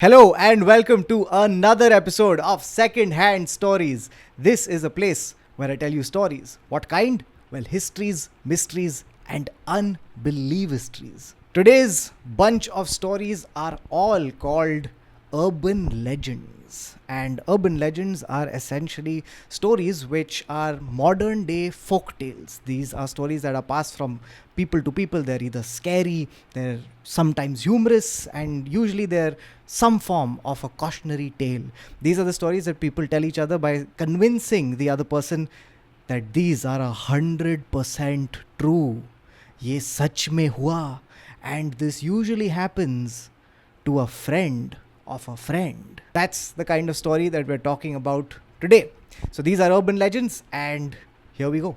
Hello and welcome to another episode of Secondhand Stories. This is a place where I tell you stories. What kind? Well, histories, mysteries, and unbelievable histories. Today's bunch of stories are all called urban legends. And urban legends are essentially stories which are modern day folk tales. These are stories that are passed from people to people. They're either scary, they're sometimes humorous, and usually they're some form of a cautionary tale. These are the stories that people tell each other by convincing the other person that these are 100% true. ये सच में हुआ. And this usually happens to a friend of a friend. That's the kind of story that we're talking about today. So these are urban legends, and here we go.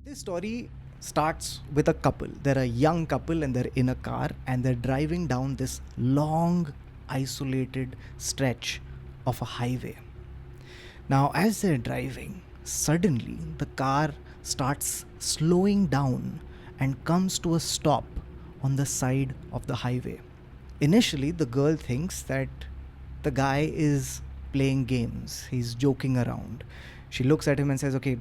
This story starts with a couple. They're a young couple and they're in a car and they're driving down this long, isolated stretch of a highway. Now, as they're driving, suddenly the car starts slowing down and comes to a stop on the side of the highway. Initially, the girl thinks that the guy is playing games, he's joking around. She looks at him and says, okay,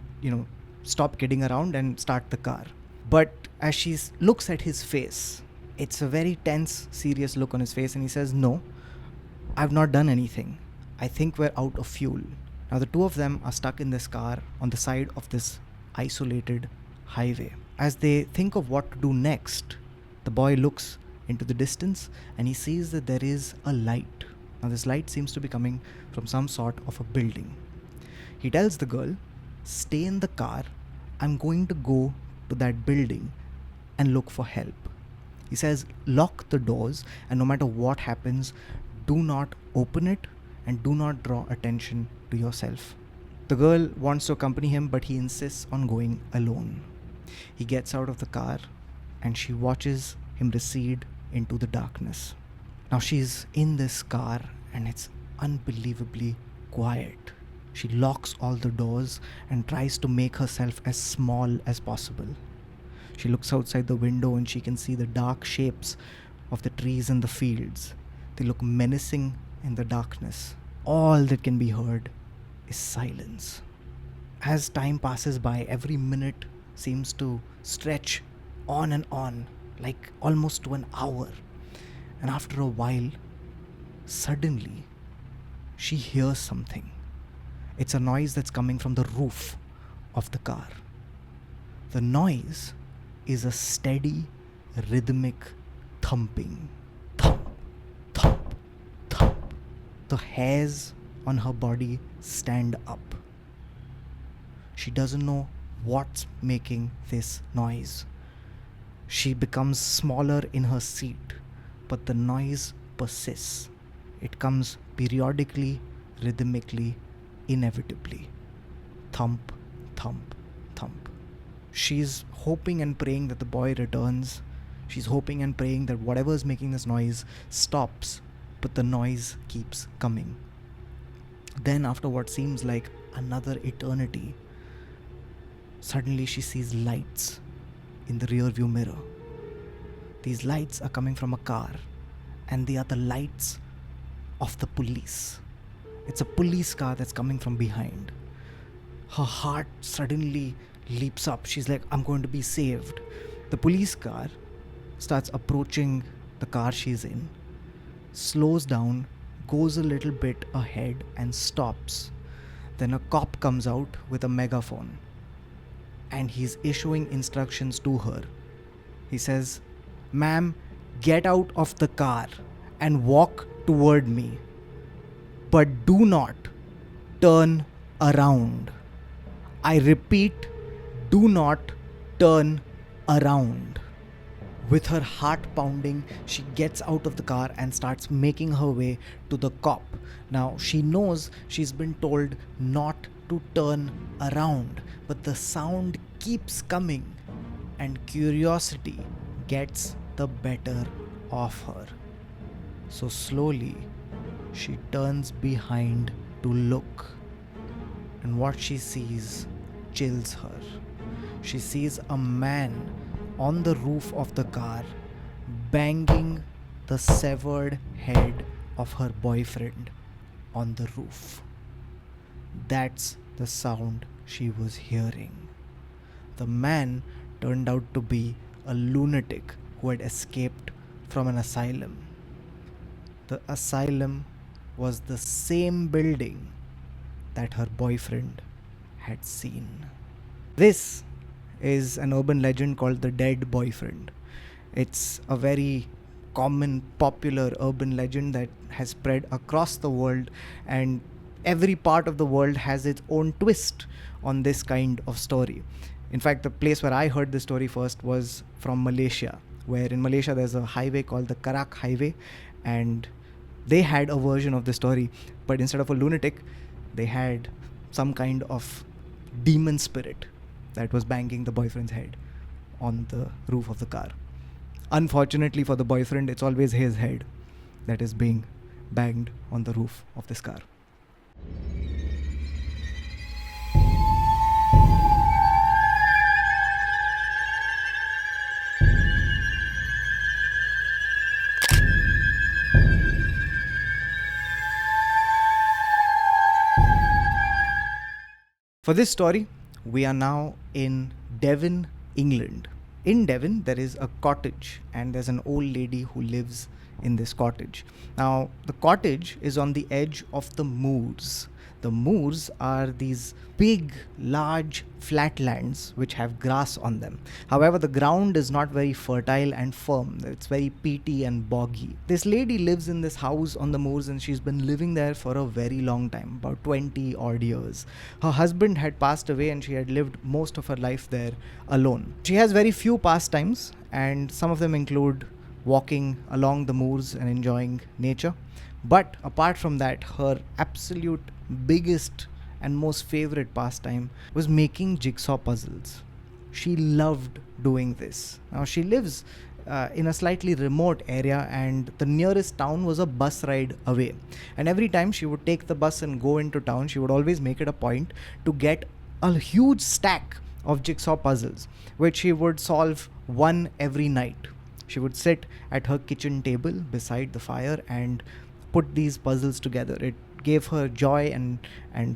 stop kidding around and start the car. But as she looks at his face, it's a very tense, serious look on his face, and he says, no, I've not done anything. I think we're out of fuel. Now the two of them are stuck in this car on the side of this isolated highway. As they think of what to do next, the boy looks into the distance and he sees that there is a light. Now this light seems to be coming from some sort of a building. He tells the girl, stay in the car, I'm going to go to that building and look for help. He says, lock the doors, and no matter what happens, do not open it and do not draw attention to yourself. The girl wants to accompany him, but he insists on going alone. He gets out of the car and she watches him recede into the darkness. Now she's in this car and it's unbelievably quiet. She locks all the doors and tries to make herself as small as possible. She looks outside the window and she can see the dark shapes of the trees and the fields. They look menacing in the darkness. All that can be heard is silence. As time passes by, every minute seems to stretch on and on, like almost to an hour. And after a while, suddenly, she hears something. It's a noise that's coming from the roof of the car. The noise is a steady, rhythmic thumping. Thump, thump, thump. The hairs on her body stand up. She doesn't know what's making this noise. She becomes smaller in her seat, but the noise persists. It comes periodically, rhythmically, inevitably. Thump, thump, thump. She's hoping and praying that the boy returns. She's hoping and praying that whatever is making this noise stops, but the noise keeps coming. Then, after what seems like another eternity, suddenly she sees lights in the rear view mirror. These lights are coming from a car, and they are the lights of the police. It's a police car that's coming from behind. Her heart suddenly leaps up. She's like, I'm going to be saved. The police car starts approaching the car she's in, slows down, goes a little bit ahead and stops. Then a cop comes out with a megaphone and he's issuing instructions to her. He says, ma'am, get out of the car and walk toward me. But do not turn around. I repeat, do not turn around. With her heart pounding, she gets out of the car and starts making her way to the cop. Now, she knows she's been told not to turn around, but the sound keeps coming and curiosity gets the better off her. So slowly, she turns behind to look, and what she sees chills her. She sees a man on the roof of the car banging the severed head of her boyfriend on the roof. That's the sound she was hearing. The man turned out to be a lunatic who had escaped from an asylum. The asylum was the same building that her boyfriend had seen. This is an urban legend called the dead boyfriend. It's a very common, popular urban legend that has spread across the world, and every part of the world has its own twist on this kind of story. In fact, the place where I heard this story first was from Malaysia, where in Malaysia there's a highway called the Karak Highway, and they had a version of the story, but instead of a lunatic, they had some kind of demon spirit that was banging the boyfriend's head on the roof of the car. Unfortunately for the boyfriend, it's always his head that is being banged on the roof of this car. For this story, we are now in Devon, England. In Devon, there is a cottage, and there's an old lady who lives in this cottage. Now, the cottage is on the edge of the moors. The moors are these big, large flatlands which have grass on them. However, the ground is not very fertile and firm. It's very peaty and boggy. This lady lives in this house on the moors, and she's been living there for a very long time, about 20 odd years. Her husband had passed away, and she had lived most of her life there alone. She has very few pastimes, and some of them include walking along the moors and enjoying nature. But apart from that, her absolute biggest and most favorite pastime was making jigsaw puzzles. She loved doing this. Now, she lives in a slightly remote area, and the nearest town was a bus ride away. And every time she would take the bus and go into town, she would always make it a point to get a huge stack of jigsaw puzzles, which she would solve one every night. She would sit at her kitchen table beside the fire and put these puzzles together. It gave her joy and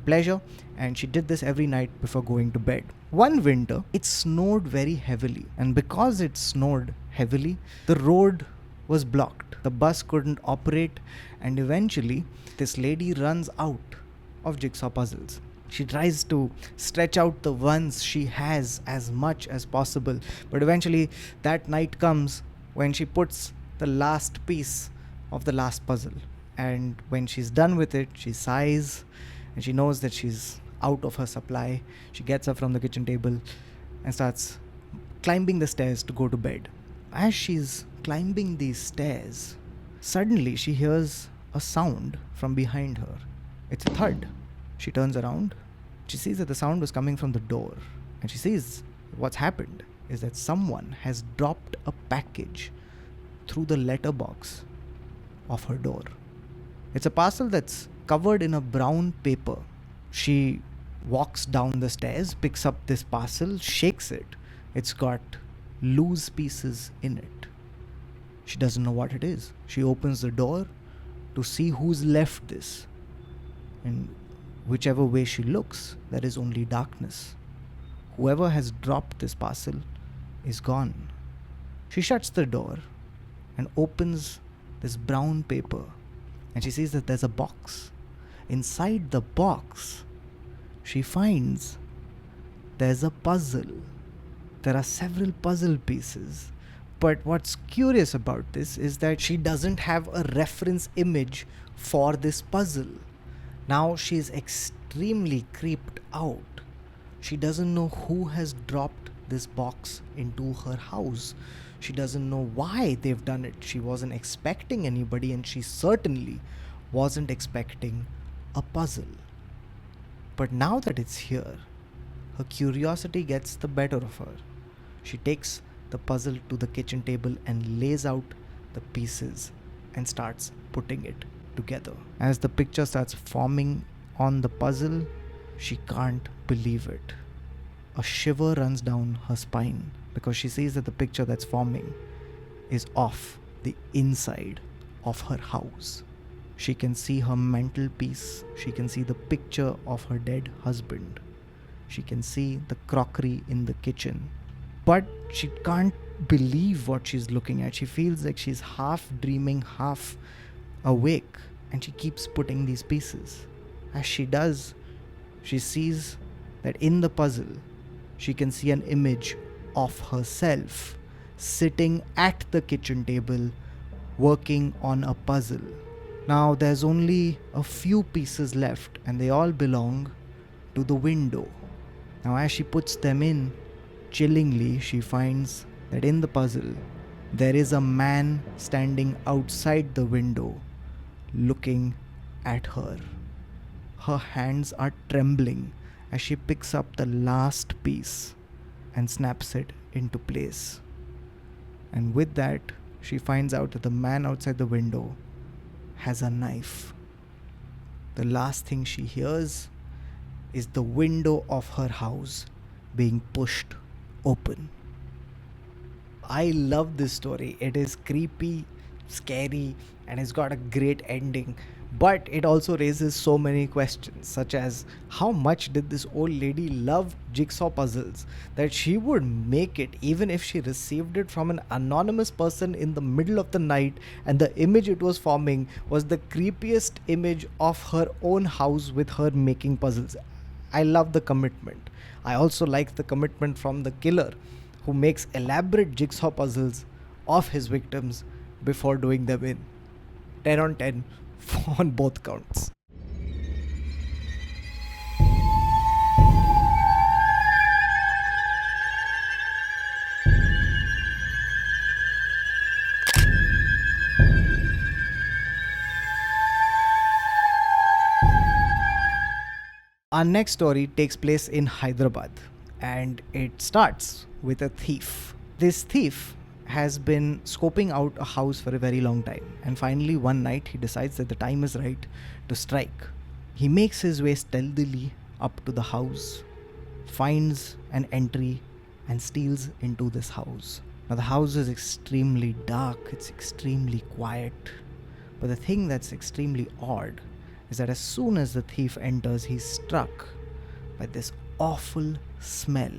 pleasure, and she did this every night before going to bed. One winter, it snowed very heavily, and because it snowed heavily, the road was blocked. The bus couldn't operate, and eventually, this lady runs out of jigsaw puzzles. She tries to stretch out the ones she has as much as possible, but eventually that night comes when she puts the last piece of the last puzzle. And when she's done with it, she sighs, and she knows that she's out of her supply. She gets up from the kitchen table and starts climbing the stairs to go to bed. As she's climbing these stairs, suddenly she hears a sound from behind her. It's a thud. She turns around. She sees that the sound was coming from the door, and she sees what's happened is that someone has dropped a package through the letterbox of her door. It's a parcel that's covered in a brown paper. She walks down the stairs, picks up this parcel, shakes it. It's got loose pieces in it. She doesn't know what it is. She opens the door to see who's left this. And whichever way she looks, there is only darkness. Whoever has dropped this parcel is gone. She shuts the door and opens this brown paper, and she sees that there's a box. Inside the box, she finds there's a puzzle. There are several puzzle pieces. But what's curious about this is that she doesn't have a reference image for this puzzle. Now she's extremely creeped out. She doesn't know who has dropped this box into her house. She doesn't know why they've done it. She wasn't expecting anybody, and she certainly wasn't expecting a puzzle. But now that it's here, her curiosity gets the better of her. She takes the puzzle to the kitchen table and lays out the pieces and starts putting it together. As the picture starts forming on the puzzle, she can't believe it. A shiver runs down her spine because she sees that the picture that's forming is of the inside of her house. She can see her mantelpiece. She can see the picture of her dead husband. She can see the crockery in the kitchen. But she can't believe what she's looking at. She feels like she's half dreaming, half awake, and she keeps putting these pieces. As she does, she sees that in the puzzle, she can see an image of herself sitting at the kitchen table working on a puzzle. Now there's only a few pieces left and they all belong to the window. Now as she puts them in, chillingly she finds that in the puzzle there is a man standing outside the window looking at her. Her hands are trembling as she picks up the last piece and snaps it into place. And with that, she finds out that the man outside the window has a knife. The last thing she hears is the window of her house being pushed open. I love this story. It is creepy, scary, and it's got a great ending. But it also raises so many questions, such as how much did this old lady love jigsaw puzzles that she would make it even if she received it from an anonymous person in the middle of the night, and the image it was forming was the creepiest image of her own house with her making puzzles. I love the commitment. I also like the commitment from the killer, who makes elaborate jigsaw puzzles of his victims before doing them in. 10 on 10 on both counts. Our next story takes place in Hyderabad, and it starts with a thief. This thief has been scoping out a house for a very long time, and finally one night he decides that the time is right to strike. He makes his way stealthily up to the house, finds an entry, and steals into this house. Now the house is extremely dark, it's extremely quiet, but the thing that's extremely odd is that as soon as the thief enters, he's struck by this awful smell.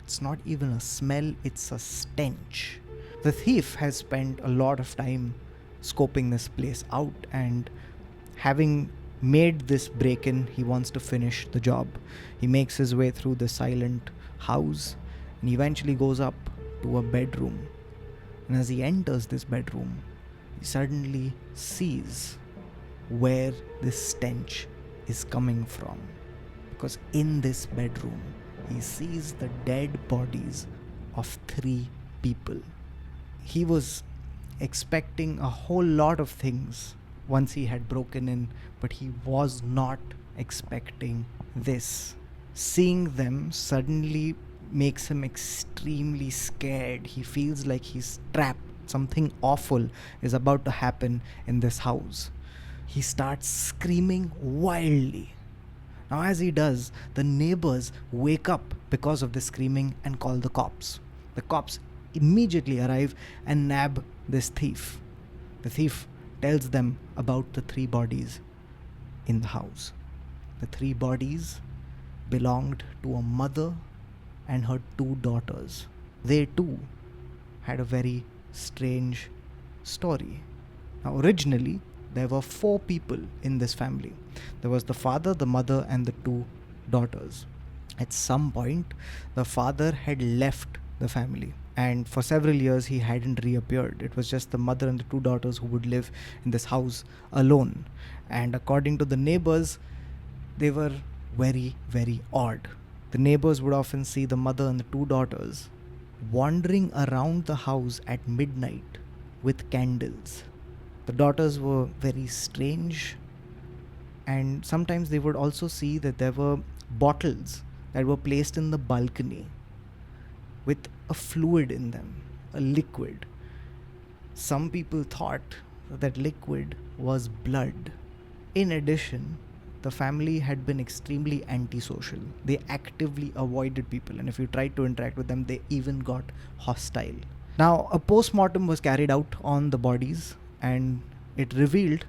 It's not even a smell, it's a stench. The thief has spent a lot of time scoping this place out, and having made this break-in, he wants to finish the job. He makes his way through the silent house and eventually goes up to a bedroom. And as he enters this bedroom, he suddenly sees where this stench is coming from. Because in this bedroom, he sees the dead bodies of 3 people. He was expecting a whole lot of things once he had broken in, but he was not expecting this. Seeing them suddenly makes him extremely scared. He feels like he's trapped. Something awful is about to happen in this house. He starts screaming wildly. Now as he does, the neighbors wake up because of the screaming and call the cops. The cops immediately arrive and nab this thief. The thief tells them about the 3 bodies in the house. The 3 bodies belonged to a mother and her 2 daughters. They too had a very strange story. Now originally, there were 4 people in this family. There was the father, the mother, and the 2 daughters. At some point, the father had left the family, and for several years he hadn't reappeared. It was just the mother and the 2 daughters who would live in this house alone. And according to the neighbors, they were very, very odd. The neighbors would often see the mother and the 2 daughters wandering around the house at midnight with candles. The daughters were very strange, and sometimes they would also see that there were bottles that were placed in the balcony with a fluid in them, a liquid. Some people thought that liquid was blood. In addition, the family had been extremely antisocial. They actively avoided people, and if you tried to interact with them, they even got hostile. Now, a post-mortem was carried out on the bodies, and it revealed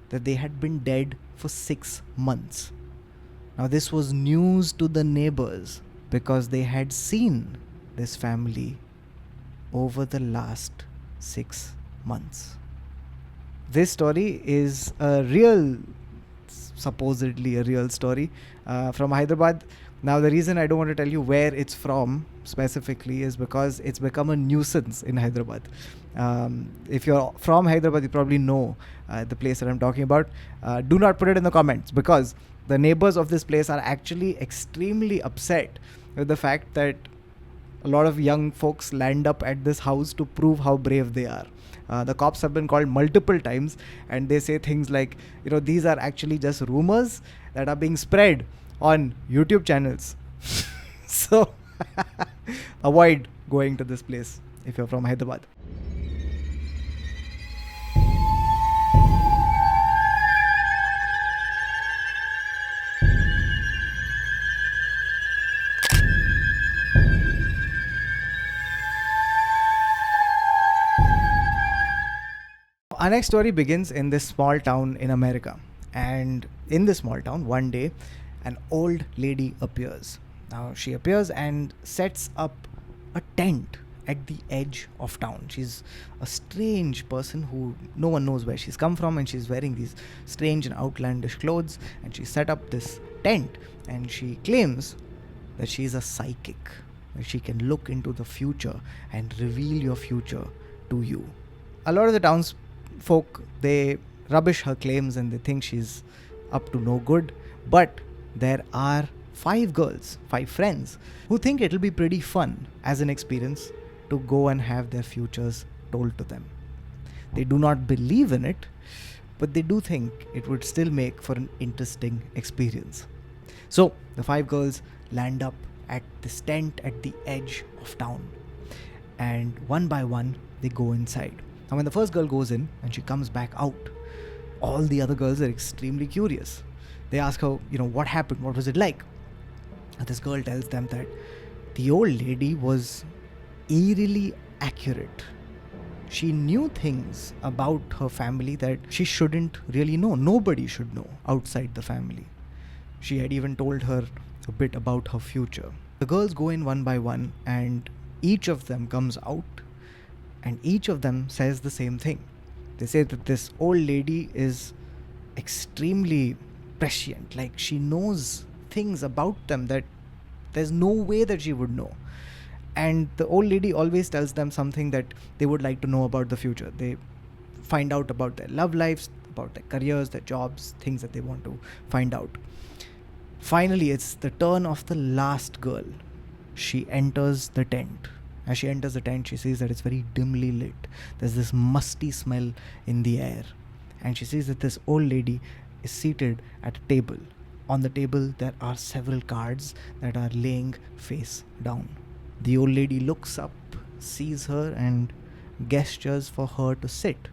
that they had been dead for 6 months. Now, this was news to the neighbors because they had seen this family over the last 6 months. This story is supposedly a real story from Hyderabad. Now, the reason I don't want to tell you where it's from specifically is because it's become a nuisance in Hyderabad. If you're from Hyderabad, you probably know the place that I'm talking about. Do not put it in the comments, because the neighbors of this place are actually extremely upset with the fact that a lot of young folks land up at this house to prove how brave they are. The cops have been called multiple times, and they say things like, these are actually just rumors that are being spread on YouTube channels. So avoid going to this place if you're from Hyderabad. Our next story begins in this small town in America. And in this small town, one day, an old lady appears. Now, she appears and sets up a tent at the edge of town. She's a strange person who no one knows where she's come from, and she's wearing these strange and outlandish clothes. And she set up this tent, and she claims that she's a psychic, that she can look into the future and reveal your future to you. A lot of the townsfolk, they rubbish her claims and they think she's up to no good. But there are 5 girls, 5 friends, who think it'll be pretty fun as an experience to go and have their futures told to them. They do not believe in it, but they do think it would still make for an interesting experience. So the 5 girls land up at this tent at the edge of town, and one by one they go inside. Now, when the first girl goes in and she comes back out, all the other girls are extremely curious. They ask her, what happened? What was it like? And this girl tells them that the old lady was eerily accurate. She knew things about her family that she shouldn't really know. Nobody should know outside the family. She had even told her a bit about her future. The girls go in one by one, and each of them comes out, and each of them says the same thing. They say that this old lady is extremely prescient. Like, she knows things about them that there's no way that she would know. And the old lady always tells them something that they would like to know about the future. They find out about their love lives, about their careers, their jobs, things that they want to find out. Finally, it's the turn of the last girl. She enters the tent. As she enters the tent, she sees that it's very dimly lit. There's this musty smell in the air. And she sees that this old lady is seated at a table. On the table, there are several cards that are laying face down. The old lady looks up, sees her, and gestures for her to sit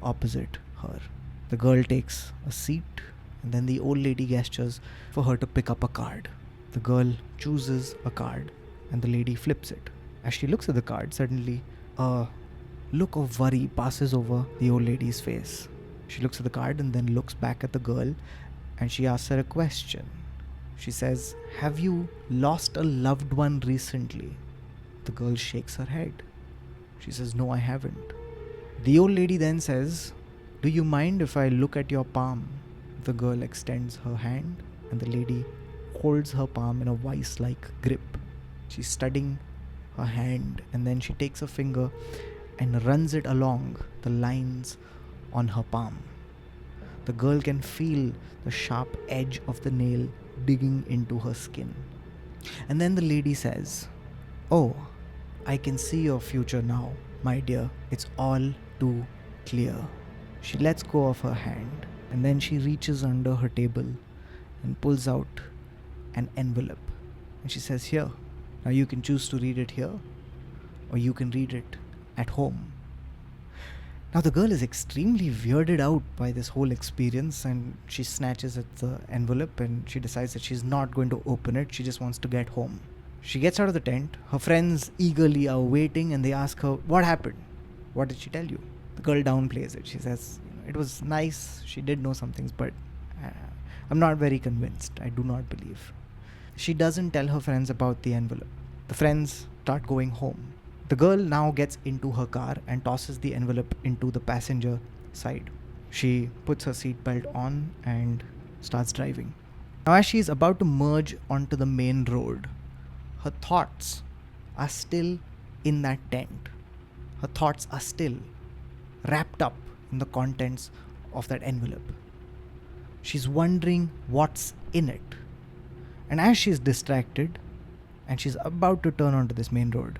opposite her. The girl takes a seat, and then the old lady gestures for her to pick up a card. The girl chooses a card, and the lady flips it. As she looks at the card, suddenly a look of worry passes over the old lady's face. She looks at the card and then looks back at the girl, and she asks her a question. She says, "Have you lost a loved one recently?" The girl shakes her head. She says, "No, I haven't." The old lady then says, "Do you mind if I look at your palm?" The girl extends her hand, and the lady holds her palm in a vice-like grip. She's studying her hand, and then she takes a finger and runs it along the lines on her palm. The girl can feel the sharp edge of the nail digging into her skin. And then the lady says, "Oh, I can see your future now, my dear. It's all too clear." She lets go of her hand, and then she reaches under her table and pulls out an envelope. And she says, "Here. Now you can choose to read it here, or you can read it at home." Now, the girl is extremely weirded out by this whole experience, and she snatches at the envelope and she decides that she's not going to open it. She just wants to get home. She gets out of the tent. Her friends eagerly are waiting and they ask her, "What happened? What did she tell you?" The girl downplays it. She says, "It was nice. She did know some things, but uh, I'm not very convinced. I do not believe." She doesn't tell her friends about the envelope. The friends start going home. The girl now gets into her car and tosses the envelope into the passenger side. She puts her seatbelt on and starts driving. Now, as she is about to merge onto the main road, her thoughts are still in that tent. Her thoughts are still wrapped up in the contents of that envelope. She's wondering what's in it. And as she's distracted and she's about to turn onto this main road,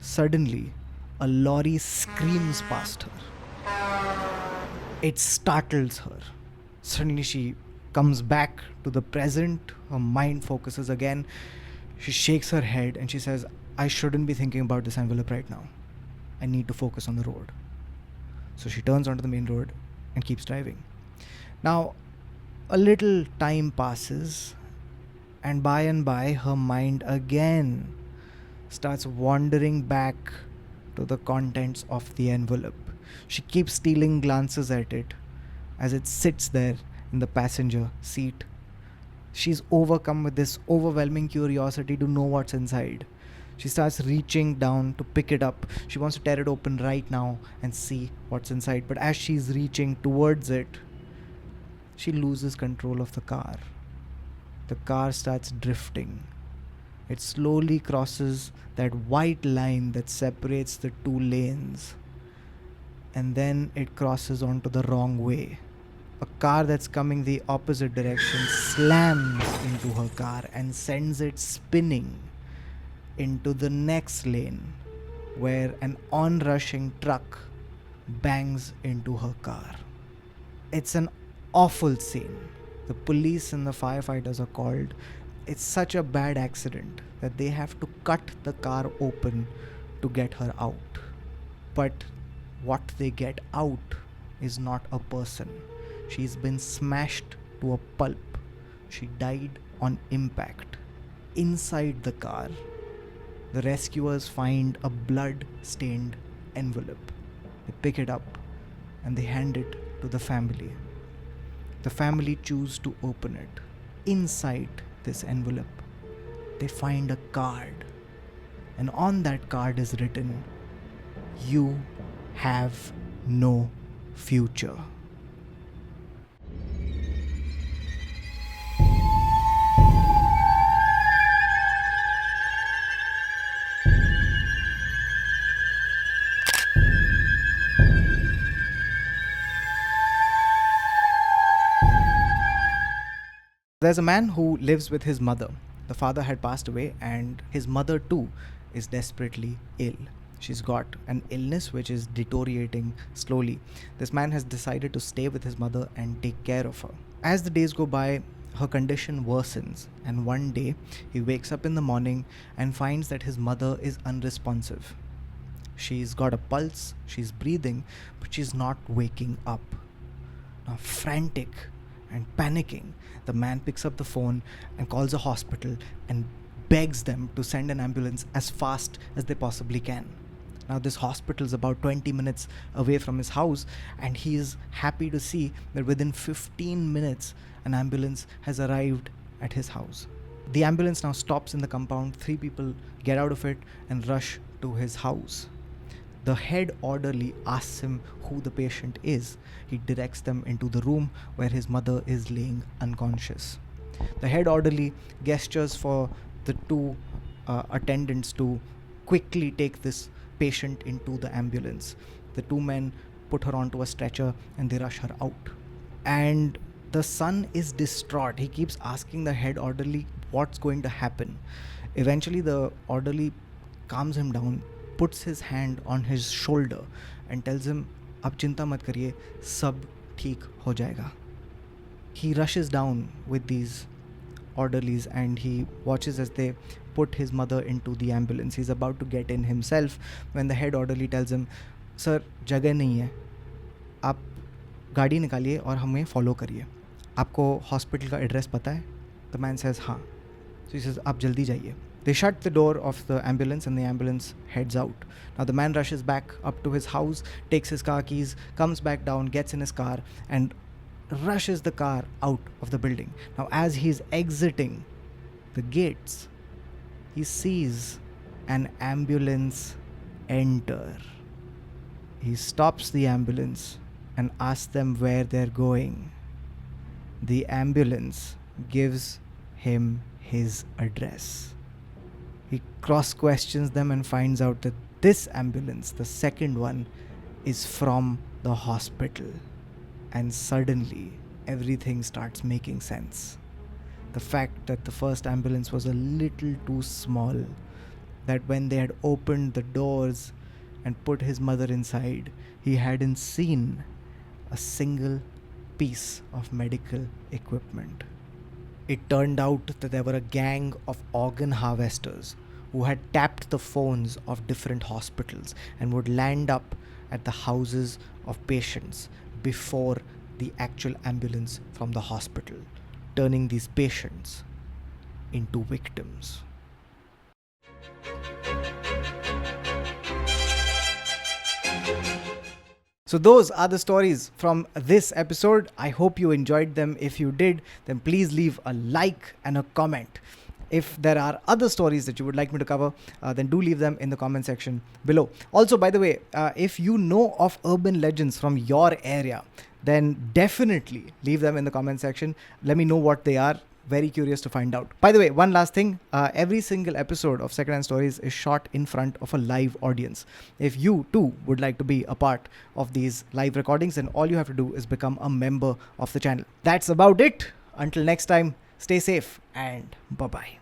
suddenly a lorry screams past her. It startles her. Suddenly she comes back to the present. Her mind focuses again. She shakes her head and she says, "I shouldn't be thinking about this envelope right now. I need to focus on the road." So she turns onto the main road and keeps driving. Now, a little time passes, and by her mind again starts wandering back to the contents of the envelope. She keeps stealing glances at it as it sits there in the passenger seat. She's overcome with this overwhelming curiosity to know what's inside. She starts reaching down to pick it up. She wants to tear it open right now and see what's inside. But as she's reaching towards it, she loses control of the car. The car starts drifting. It slowly crosses that white line that separates the two lanes. And then it crosses onto the wrong way. A car that's coming the opposite direction slams into her car and sends it spinning into the next lane, where an onrushing truck bangs into her car. It's an awful scene. The police and the firefighters are called. It's such a bad accident that they have to cut the car open to get her out. But what they get out is not a person. She's been smashed to a pulp. She died on impact. Inside the car, the rescuers find a blood-stained envelope. They pick it up and they hand it to the family. The family choose to open it. Inside this envelope, they find a card. And on that card is written, "You have no future." There's a man who lives with his mother. The father had passed away, and his mother too is desperately ill. She's got an illness which is deteriorating slowly. This man has decided to stay with his mother and take care of her. As the days go by, her condition worsens, and one day he wakes up in the morning and finds that his mother is unresponsive. She's got a pulse, she's breathing, but she's not waking up. Now, frantic and panicking, the man picks up the phone and calls a hospital and begs them to send an ambulance as fast as they possibly can. Now, this hospital is about 20 minutes away from his house, and he is happy to see that within 15 minutes, an ambulance has arrived at his house. The ambulance now stops in the compound. 3 people get out of it and rush to his house. The head orderly asks him who the patient is. He directs them into the room where his mother is laying unconscious. The head orderly gestures for the 2 attendants to quickly take this patient into the ambulance. The 2 men put her onto a stretcher and they rush her out. And the son is distraught. He keeps asking the head orderly what's going to happen. Eventually, the orderly calms him down, puts his hand on his shoulder and tells him, "Ab chinta mat kariye, sab theek ho jayega." He rushes down with these orderlies and he watches as they put his mother into the ambulance. He's about to get in himself when the head orderly tells him, sir जगह नहीं है, आप गाड़ी निकालिए और हमें follow करिए, आपको हॉस्पिटल का एड्रेस पता है? द मैन सेज हाँ. So he says, आप जल्दी जाइए. They shut the door of the ambulance and the ambulance heads out. Now the man rushes back up to his house, takes his car keys, comes back down, gets in his car and rushes the car out of the building. Now as he's exiting the gates, he sees an ambulance enter. He stops the ambulance and asks them where they're going. The ambulance gives him his address. He cross questions them and finds out that this ambulance, the second one, is from the hospital. And suddenly everything starts making sense. The fact that the first ambulance was a little too small, that when they had opened the doors and put his mother inside, he hadn't seen a single piece of medical equipment. It turned out that there were a gang of organ harvesters who had tapped the phones of different hospitals and would land up at the houses of patients before the actual ambulance from the hospital, turning these patients into victims. So those are the stories from this episode. I hope you enjoyed them. If you did, then please leave a like and a comment. If there are other stories that you would like me to cover, then do leave them in the comment section below. Also, by the way, if you know of urban legends from your area, then definitely leave them in the comment section. Let me know what they are. Very curious to find out. By the way, one last thing, every single episode of Secondhand Stories is shot in front of a live audience. If you too would like to be a part of these live recordings, then all you have to do is become a member of the channel. That's about it. Until next time, stay safe and bye-bye.